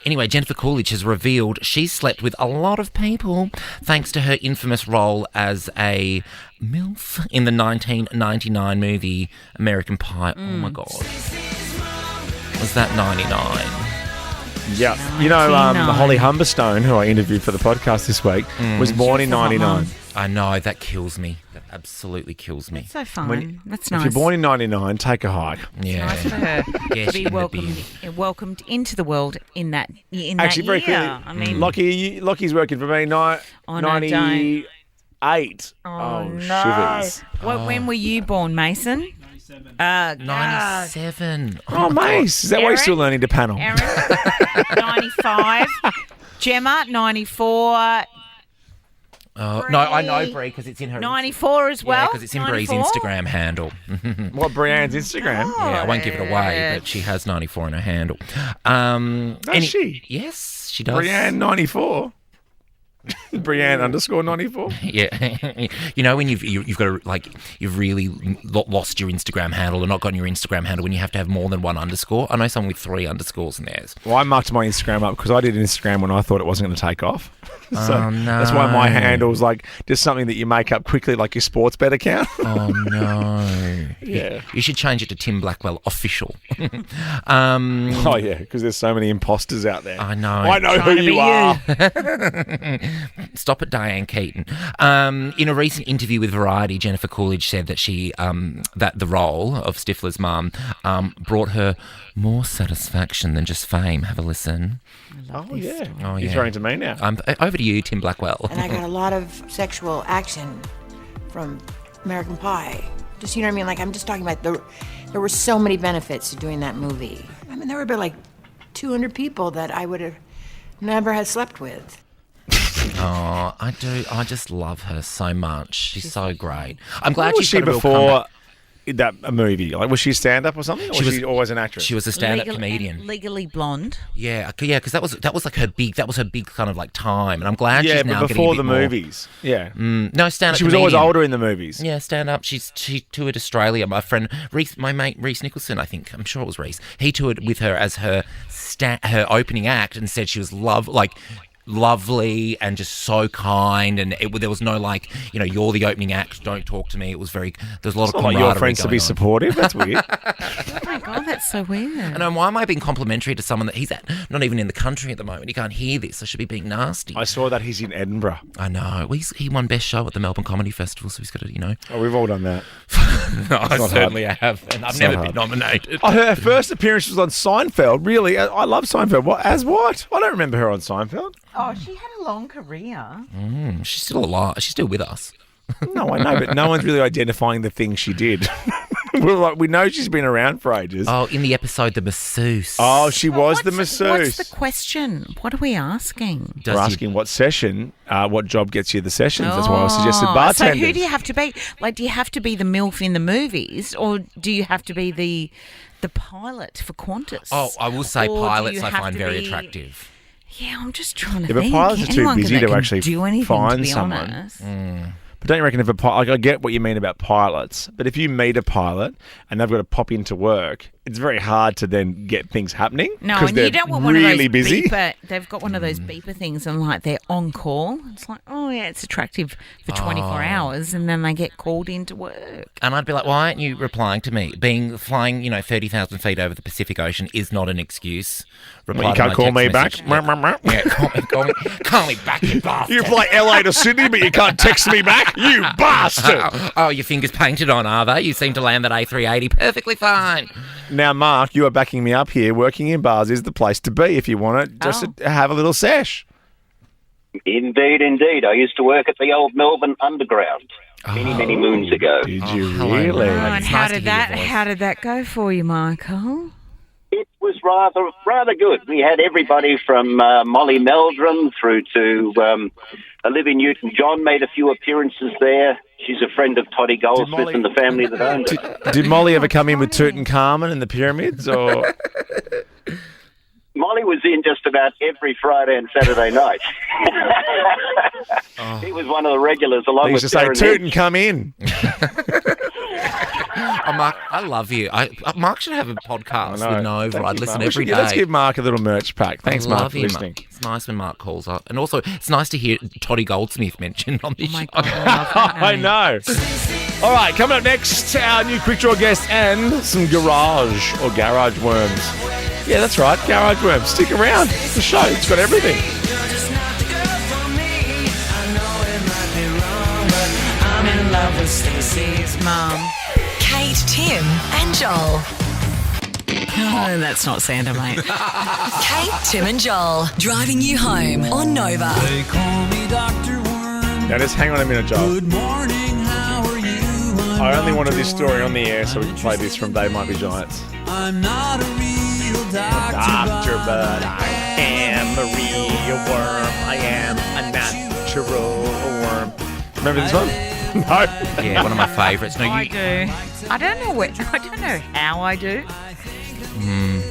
Anyway, Jennifer Coolidge has revealed she's slept with a lot of people thanks to her infamous role as a MILF in the 1999 movie American Pie. Oh, my God. Was that 99? Yeah. You know, Holly Humberstone, who I interviewed for the podcast this week, was born in 99. I know, that kills me. That absolutely kills me. so fun. That's nice. If you're born in 99, take a hike. Yeah. Nice for her Yeah, to she be can welcomed into the world in that Actually, very year. quickly, I mean, Lockie's working for me. no, 98. Oh, no. Shivers. When were you born, Mason? 97. Oh, Mace. Is that why you're still learning to panel? Aaron, 95. Gemma, 94. No, I know Brie because it's in her. 94 as well. Yeah, because it's in Brie's 94? Instagram handle. What, Brianne's Instagram? Yeah, I won't give it away, but she has 94 in her handle. Does she? Yes, she does. Brianne 94. Brianne _94. Yeah, you know when you've got to you've really lost your Instagram handle or not gotten your Instagram handle when you have to have more than one underscore. I know someone with 3 underscores in theirs. Well, I marked my Instagram up because I did Instagram when I thought it wasn't going to take off. So Oh, no. that's why my handle's like just something that you make up quickly, like your sports bet account. Oh no! Yeah. You should change it to Tim Blackwell official. Oh yeah, because there's so many imposters out there. I know. I know who you are. Stop it, Diane Keaton. In a recent interview with Variety, Jennifer Coolidge said that that the role of Stifler's mum brought her more satisfaction than just fame. Have a listen. Oh yeah. Oh, You're yeah. throwing to me now. Over to you, Tim Blackwell. And I got a lot of sexual action from American Pie. Just, you know what I mean? Like, I'm just talking about there were so many benefits to doing that movie. I mean, there were about like 200 people that I would have never had slept with. Oh, I do. I just love her so much. She's so great. I'm glad Where was she's got she a real before comeback. that a movie? Like, was she a stand-up or something? Or was she always an actress? She was a stand-up comedian. Legally Blonde. Yeah, because that was like her big kind of like time, and I'm glad she's now but getting before a bit the more. movies. Yeah. No, stand-up. She was always older in the movies. Yeah, stand-up. She toured Australia. My friend my mate Reese Nicholson, I think, I'm sure it was Reese. He toured with her as her opening act and said she was lovely and just so kind, and there was no like, you're the opening act, don't talk to me. It was very, there's a lot of camaraderie. Like your friends to be going on. supportive. That's weird. Oh my God, that's so weird. I know, why am I being complimentary to someone that he's not even in the country at the moment? He can't hear this. I should be being nasty. I saw that he's in Edinburgh. I know. Well, he won Best Show at the Melbourne Comedy Festival, so he's got to, Oh, we've all done that. No, I certainly have, and I've never been nominated. Oh, her first appearance was on Seinfeld. Really? I love Seinfeld. What? As what? I don't remember her on Seinfeld. Oh, she had a long career. She's still alive. She's still with us. No, I know, but no one's really identifying the things she did. We know she's been around for ages. Oh, in the episode The Masseuse. Oh, she was the masseuse. What's the question? What are we asking? We're asking what session, what job gets you the sessions. That's why I suggested bartenders. So who do you have to be? Like, do you have to be the MILF in the movies, or do you have to be the pilot for Qantas? Oh, I will say Or do pilots you I have find to very be- attractive. Yeah, I'm just trying to Yeah, but think. pilots are too Anyone busy that to can actually do anything, find to be someone. honest. But don't you reckon if a pilot, I get what you mean about pilots, but if you meet a pilot and they've got to pop into work, it's very hard to then get things happening. No, because and they're you don't want really one of those busy. beeper. They've got one of those beeper things, and like they're on call. It's like, oh yeah, it's attractive for 24 hours, and then they get called into work. And I'd be like, why aren't you replying to me? Flying, 30,000 feet over the Pacific Ocean is not an excuse. Well, you can't call me back. Yeah, call me back, you bastard. You fly LA to Sydney, but you can't text me back, you bastard. Oh, your fingers painted on, are they? You seem to land that A380 perfectly fine. Now, Mark, you are backing me up here. Working in bars is the place to be if you want it. Just to have a little sesh. Indeed, indeed. I used to work at the old Melbourne Underground many moons ago. Did you really? Oh, and how did that go for you, Michael? It was rather good. We had everybody from Molly Meldrum through to Olivia Newton-John made a few appearances there. She's a friend of Toddy Goldsmith and the family that owned it. Did Molly ever come in with Tutankhamun and the pyramids? Or Molly was in just about every Friday and Saturday night. He was one of the regulars along they with used to say, Darren Toot Hedge. and come in. Oh, Mark, I love you. Mark should have a podcast with Nova. I'd listen every day. Let's give Mark a little merch pack. Thanks, Mark, for you, listening. It's nice when Mark calls up. And also, it's nice to hear Toddy Goldsmith mentioned on this show. God, I know. All right, coming up next, our new Quick Draw guest and some garage worms. Yeah, that's right, garage worms. Stick around. It's the show. It's got everything. I'm in love with Stacey's mum. Kate, Tim, and Joel. Oh, that's not Santa, mate. Kate, Tim, and Joel driving you home on Nova. They call me Dr. Worm. Now, just hang on a minute, Joel. Good morning, how are you? I only wanted this story on the air so we can play this from They Might Be Giants. I'm not a real doctor, but I am a real worm. I am a natural worm. Remember this one? No. Yeah, one of my favourites. No, I do. I don't know how I do.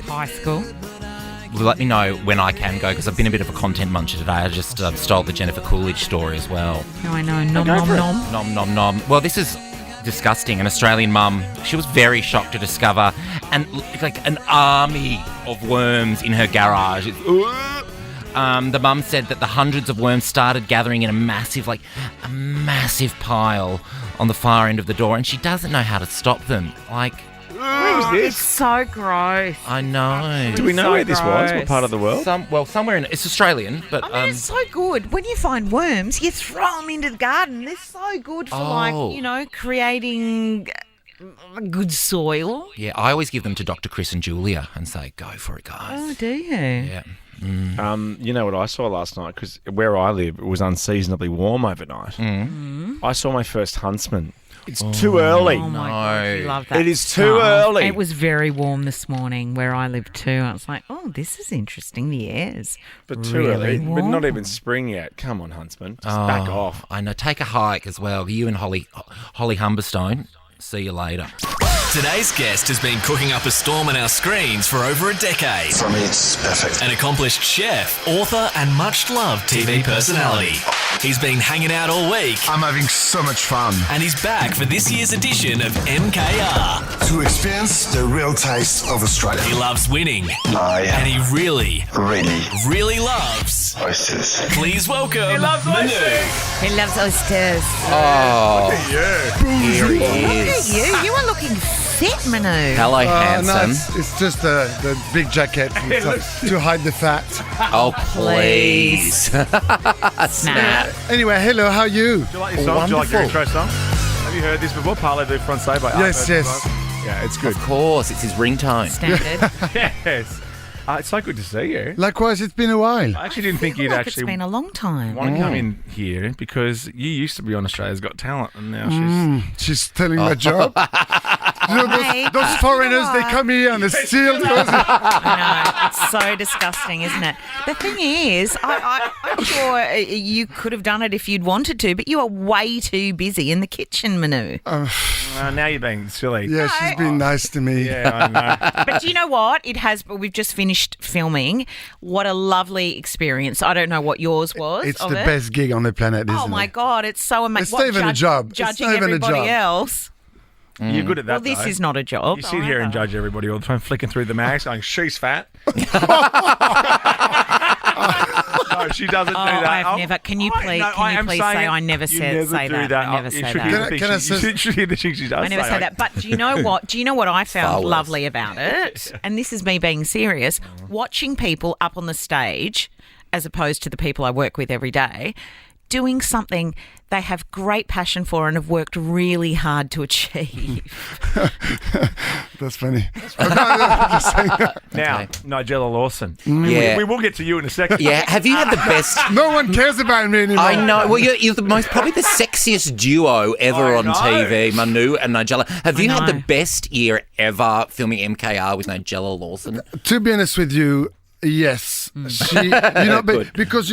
High school. Let me know when I can go, because I've been a bit of a content muncher today. I just stole the Jennifer Coolidge story as well. No, I know. Nom, nom, nom. Nom, nom, nom. Well, this is disgusting. An Australian mum, she was very shocked to discover an army of worms in her garage. The mum said that the hundreds of worms started gathering in a massive pile on the far end of the door, and she doesn't know how to stop them. Where was this? It's so gross. I know. Do we know where this was? What part of the world? Somewhere in it's Australian, but I mean, it's so good. When you find worms, you throw them into the garden. They're so good for creating good soil. Yeah, I always give them to Dr. Chris and Julia and say, "Go for it, guys." Oh, do you? Yeah. You know what I saw last night? Because where I live, it was unseasonably warm overnight. I saw my first huntsman. It's too early. Oh my God, you love that. It is too early. It was very warm this morning where I live too. I was like, oh, this is interesting. The air's but too really early. warm. But not even spring yet. Come on, huntsman. Just back off. I know. Take a hike as well. You and Holly Humberstone. See you later. Today's guest has been cooking up a storm on our screens for over a decade. For me, it's perfect. An accomplished chef, author, and much-loved TV personality. He's been hanging out all week. I'm having so much fun. And he's back for this year's edition of MKR. To experience the real taste of Australia. He loves winning. And he really loves oysters. Please welcome He loves Manu. oysters. He loves oysters. Oh, Here he is. Look at you. You are looking fit, Manu. Hello, handsome. No, it's just the big jacket to hide the fat. Oh, please. Snap. Anyway, hello, how are you? Do you like this song? Do you like your intro song? Have you heard this before? Parle du Français by Yes. Yeah, it's good. Of course, it's his ringtone. Standard. Yes. It's so good to see you. Likewise, it's been a while. I actually didn't think you'd Like actually it's been a long time. want to come in here because you used to be on Australia's Got Talent and now She's stealing my job. You know, Mate, those foreigners, they come here and they steal. I know. It's so disgusting, isn't it? The thing is, I'm sure you could have done it if you'd wanted to, but you are way too busy in the kitchen, Manu. now you're being silly. Yeah, she's been nice to me. Yeah, I know. But do you know what? We've just finished filming. What a lovely experience. I don't know what yours was. It's of the it. best gig on the planet, isn't it? Oh my God, it's so amazing. It's not even a job. It's Judging not even a everybody job. else. You're good at that. Well, this though. is not a job. You sit here and judge everybody all the time, flicking through the mags, going, "She's fat." No, she doesn't do that. I've never. Can you please? Can you please say I never say that? I never say that. You should hear the things she does. I never say that. But do you know what? Do you know what I found lovely about it? And this is me being serious. Watching people up on the stage, as opposed to the people I work with every day, doing something they have great passion for and have worked really hard to achieve. That's funny. Now, Nigella Lawson. Yeah. We will get to you in a second. Yeah, have you had the best... No one cares about me anymore. I know. Well, you're probably the sexiest duo ever on TV, Manu and Nigella. Have you had the best year ever filming MKR with Nigella Lawson? To be honest with you, yes. She, because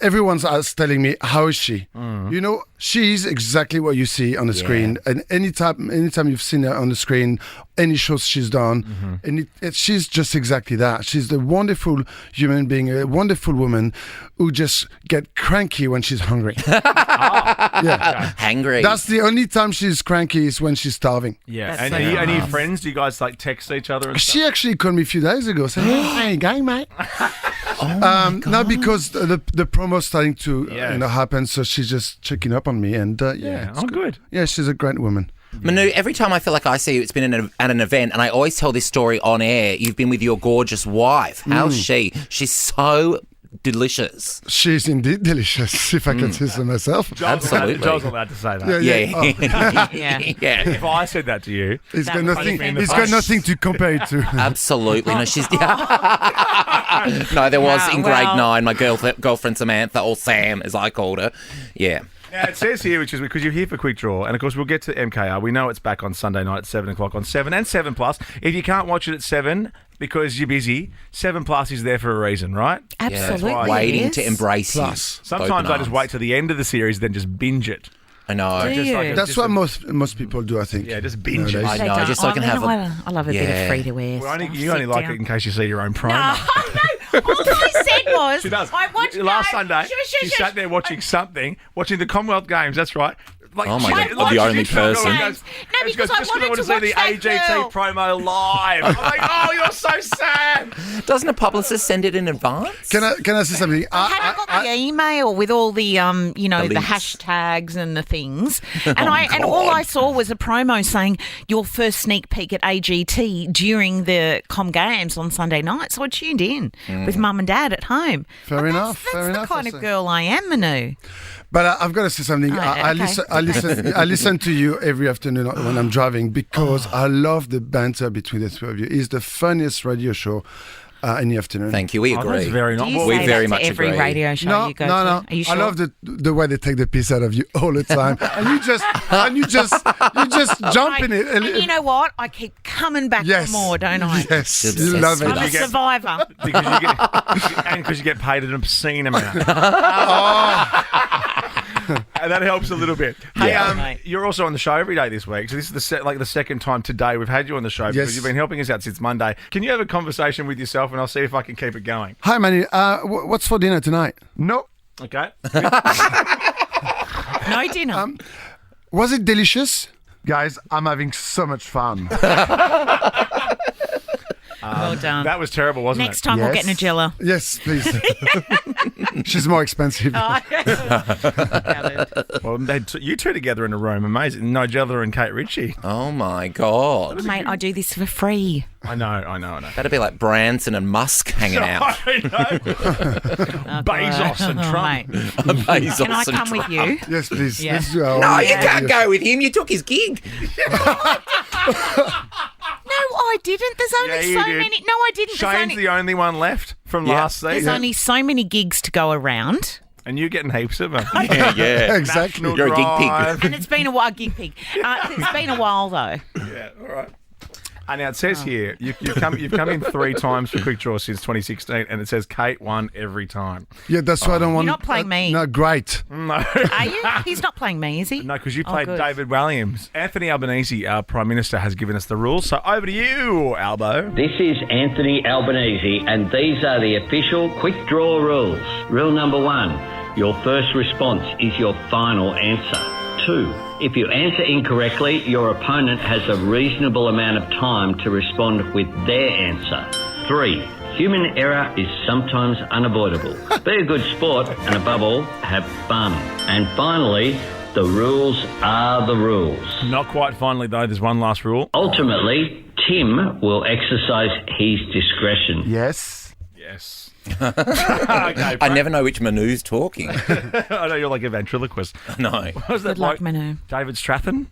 everyone's telling me, how is she? You know, she's exactly what you see on the screen. And anytime you've seen her on the screen, any shows she's done, and she's just exactly that. She's a wonderful human being, a wonderful woman who just get cranky when she's hungry. Hangry. That's the only time she's cranky is when she's starving. Yeah. And are you friends? Do you guys like text each other and stuff? She actually called me a few days ago saying, "Hey, how you going, mate?" No, because the promo's starting to happen, so she's just checking up on me, and it's good. Yeah, she's a great woman. Manu, every time I feel like I see you, it's been at an event, and I always tell this story on air. You've been with your gorgeous wife. How's she? She's so delicious. She's indeed delicious, if I can say so myself. Absolutely. Joel's allowed to say that. Yeah. If I said that to you, he's got nothing to compare it to. Absolutely. No, she's... No, there was in grade 9, my girlfriend Samantha, or Sam, as I called her. Yeah. Now, it says here, which is because you're here for Quick Draw, and of course we'll get to MKR. We know it's back on Sunday night at 7 o'clock on 7 and 7 Plus. If you can't watch it at 7 because you're busy, 7 Plus is there for a reason, right? Absolutely. Yeah, waiting to embrace you. Sometimes I just wait till the end of the series, then just binge it. I know. That's what most people do, I think. Yeah, just binge it. I know, just so I can have I love a bit of free to air. Well, you only like it in case you see your own promo. No, all I said was she does. I watched last Sunday. She sat there watching watching the Commonwealth Games. That's right. Like, oh my God, I'm the only person. She goes, just because I want to see the AGT promo live. I'm like, oh, you're so sad. Doesn't a publicist send it in advance? Can I say something? I got the email with all the the hashtags and the things, and all I saw was a promo saying your first sneak peek at AGT during the Com Games on Sunday night. So I tuned in with Mum and Dad at home. Fair enough. That's the kind of girl I am, Manu. But I've got to say something. I listen to you every afternoon when I'm driving because I love the banter between the two of you. It's the funniest radio show in the afternoon. Thank you. We agree. That's very nice. We very much every agree. radio show you go to. Are you sure? I love the way they take the piss out of you all the time, and you just jump in it. And you know what? I keep coming back for more, don't I? Yes, you love it. I'm a survivor. Because you get paid an obscene amount. that helps a little bit. Hey, you're also on the show every day this week, so this is the second time today we've had you on the show because you've been helping us out since Monday. Can you have a conversation with yourself, and I'll see if I can keep it going. Hi, Manu. What's for dinner tonight? No. Okay. No dinner. Was it delicious? Guys, I'm having so much fun. Well done. That was terrible, wasn't Next time we'll get Nigella. Yes, please. She's more expensive. Oh, Well, you two together in a room, amazing. Nigella and Kate Ritchie. Oh my God. Mate, I do this for free. I know. That'd be like Branson and Musk hanging out. I know. Bezos and Trump. Bezos Can I come with you? Yes, please. Yeah. Let's go. No, you can't go with him. You took his gig. No, I didn't. There's only Yeah, you so did. many. No, I didn't. There's Shane's only, the only one left from last there's season. only so many gigs to go around. And you're getting heaps of them. Yeah. Exactly. National You're a gig pig. Drive. And it's been a while, gig pig. It's been a while though. Yeah, all right. And now it says here you've come in 3 times for Quick Draw since 2016, and it says Kate won every time. Yeah, that's why I don't want. You're not playing me. No, great. No, Are you? He's not playing me, is he? no, because you played good. David Williams. Anthony Albanese, our Prime Minister, has given us the rules. So over to you, Albo. This is Anthony Albanese, and these are the official Quick Draw rules. Rule number 1, your first response is your final answer. 2, if you answer incorrectly, your opponent has a reasonable amount of time to respond with their answer. 3, human error is sometimes unavoidable. Be a good sport, and above all, have fun. And finally, the rules are the rules. Not quite finally, though. There's one last rule. Ultimately, Tim will exercise his discretion. Yes. Yes. I never know which Manu's talking. I know you're like a ventriloquist. No. What was that Good luck, like? Manu. David Stratton?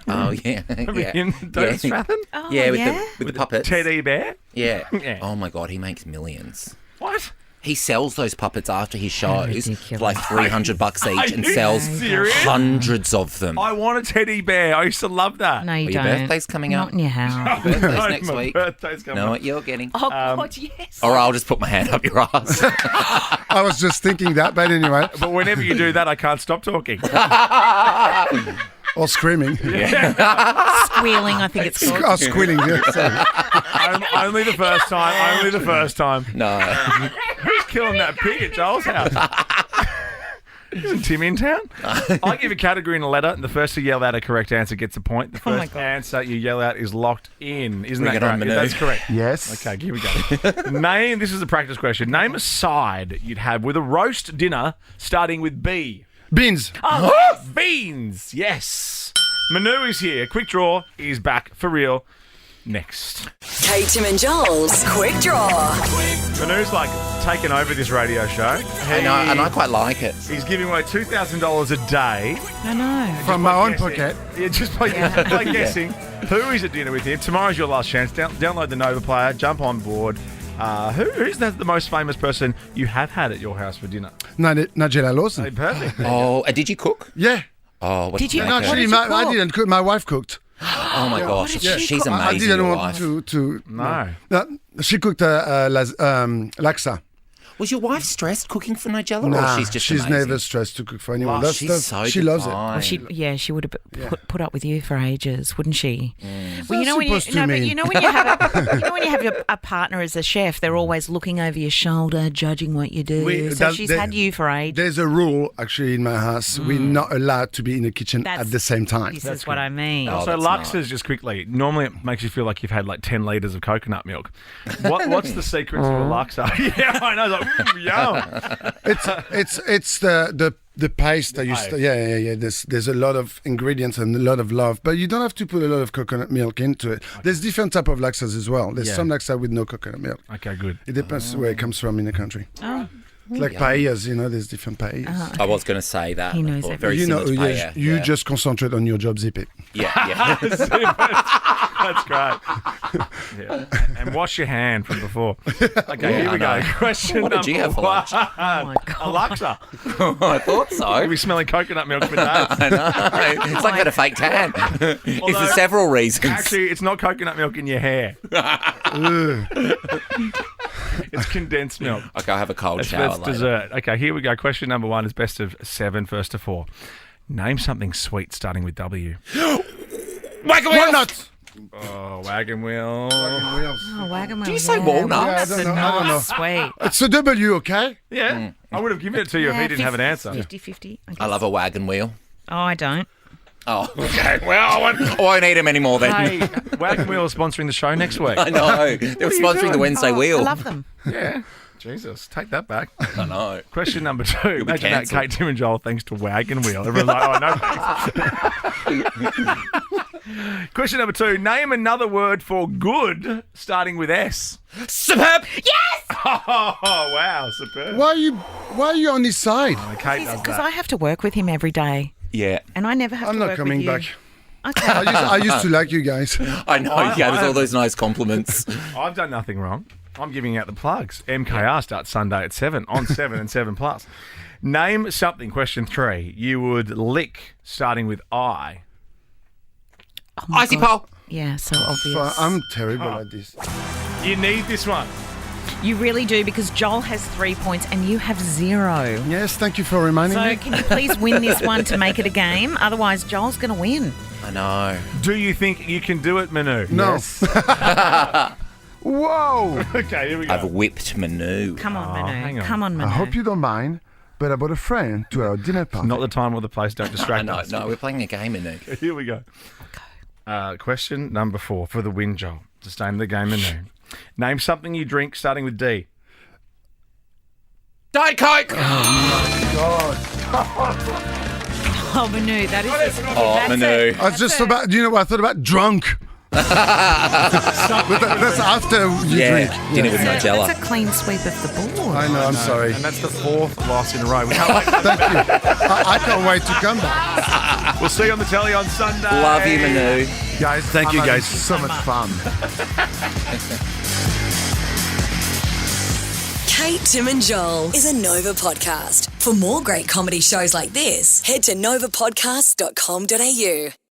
Oh, yeah. Remember Yeah. him? David Stratton? Oh, Yeah, yeah? with the puppets. Teddy Bear? Yeah. Yeah. Oh my God, he makes millions. What? He sells those puppets after his shows ridiculous. for like $300 each and you sells serious? hundreds of them. I want a teddy bear. I used to love that. No, you Well, your don't. birthday's coming Not up. in your house. Birthday's No, next my week. birthday's coming Know up. what you're getting. Oh, God, yes. Or I'll just put my hand up your ass. I was just thinking that, but anyway. But whenever you do that, I can't stop talking. Or screaming. Squealing, I think it's called. Oh, squealing. Yeah, sorry. Only the first time. Only the first time. No. Who's killing that pig at Joel's house? Isn't Tim in town? I give a category and a letter, and the first to yell out a correct answer gets a point. The my first God. answer you yell out is locked in. Isn't Bring that it on, correct? Manu. That's correct. Yes. Okay, here we go. This is a practice question. Name a side you'd have with a roast dinner starting with B. Beans. Oh, beans. Yes. Manu is here. Quick Draw is back for real. Next. Kate, Tim and Joel's Quick Draw. Manu's like taken over this radio show. and I quite like it. He's giving away $2,000 a day. I know. From my own pocket. Yeah, just by guessing who is at dinner with him. Tomorrow's your last chance. Download the Nova Player. Jump on board. Who's the most famous person you have had at your house for dinner? Nigella Lawson. Hey, perfect. Oh, did you cook? Yeah. Oh, what Did you? make No, her? actually, I didn't cook. My wife cooked. Oh my gosh, did she she's cook? amazing. I didn't your want wife. to. No. She cooked laksa. Was your wife stressed cooking for Nigella, Nah, or she's just she's amazing? never stressed to cook for anyone. Oh, she's so she loves it. divine. Well, she would have put up with you for ages, wouldn't she? Well, you That's know when you supposed to but mean. you know when you have a partner as a chef, they're always looking over your shoulder, judging what you do. So she's had you for ages. There's a rule actually in my house. We're not allowed to be in the kitchen at the same time. This is what I mean. Also, Lux's, just quickly, normally it makes you feel like you've had like 10 litres of coconut milk. What's the secret to a Luxa? Yeah, I know. Like, yum. It's the paste. I used to, yeah. There's a lot of ingredients and a lot of love, but you don't have to put a lot of coconut milk into it. There's different type of laxas as well. There's some laxa with no coconut milk. Okay, good. It depends where it comes from in the country. Oh. It's like paellas, there's different paellas. I was going to say that. He knows before. everything. Very You know, similar to yes, paella. you Yeah. just concentrate on your job, zip it. Yeah. That's great. Yeah. And wash your hand from before. Okay, here we go. Question What did you have for lunch? one. Alexa. I thought so. You'll be smelling coconut milk for days. I know. It's like got a fake tan. It's for several reasons. Actually, it's not coconut milk in your hair. It's condensed milk. Okay, I'll have a cold That's shower later. dessert. Okay, here we go. Question number one is best of 7, first to 4. Name something sweet starting with W. Wagon wheel. Walnuts. Oh, wagon wheel. Wagon wheels. Oh, wagon wheel. Do you say yeah. walnuts? Yeah, I That's don't know. I don't know. Sweet. It's a W, okay? Yeah, I would have given it to you if he didn't have an answer. 50-50. I love a wagon wheel. Oh, I don't. Oh, okay. Well, I won't eat them anymore then. Hey, Wagon Wheel is sponsoring the show next week. I know. They were sponsoring the Wednesday Wheel. I love them. Yeah. Jesus, take that back. I know. Question number 2. be Imagine that, cancelled. Kate, Tim and Joel, thanks to Wagon Wheel. Everyone's like, oh, no thanks. Question number 2. Name another word for good starting with S. Superb. Yes! Oh, wow, superb. Why are you on his side? Oh, Kate does Because that. I have to work with him every day. Yeah. And I never have I'm to not work coming with you. back. Okay. I used to like you guys. I know. You gave us all those nice compliments. I've done nothing wrong. I'm giving out the plugs. MKR starts Sunday at 7 on 7 and 7 Plus. Name something, question 3, you would lick starting with I. Oh my Icy God. pole. Yeah, so obvious. Well, I'm terrible at this. You need this one. You really do, because Joel has 3 points and you have 0. Yes, thank you for reminding So me. can you please win this one to make it a game? Otherwise, Joel's going to win. I know. Do you think you can do it, Manu? No. Whoa! Okay, here we go. I've whipped Manu. Come on, hang Manu. on. Come on, Manu. I hope you don't mind, but I brought a friend to our dinner party. Not the time or the place. Don't I distract know. us. No, we're playing a game, Manu. Here we go. Question number 4 for the win, Joel. To stay in the game, Manu. Name something you drink starting with D. Diet Coke. Oh, Manu, that is... Oh, Manu. I was just about, you know what I thought about? Drunk. But that's after you drink. Dinner with Nigella. That's a clean sweep of the board. I know, I'm sorry. And that's the 4th loss in a row. We can't wait. Thank you. I can't wait to come back. We'll see you on the telly on Sunday. Love you, Manu. Guys, thank you guys. So much fun. Kate, Tim and Joel is a Nova podcast. For more great comedy shows like this, head to novapodcast.com.au.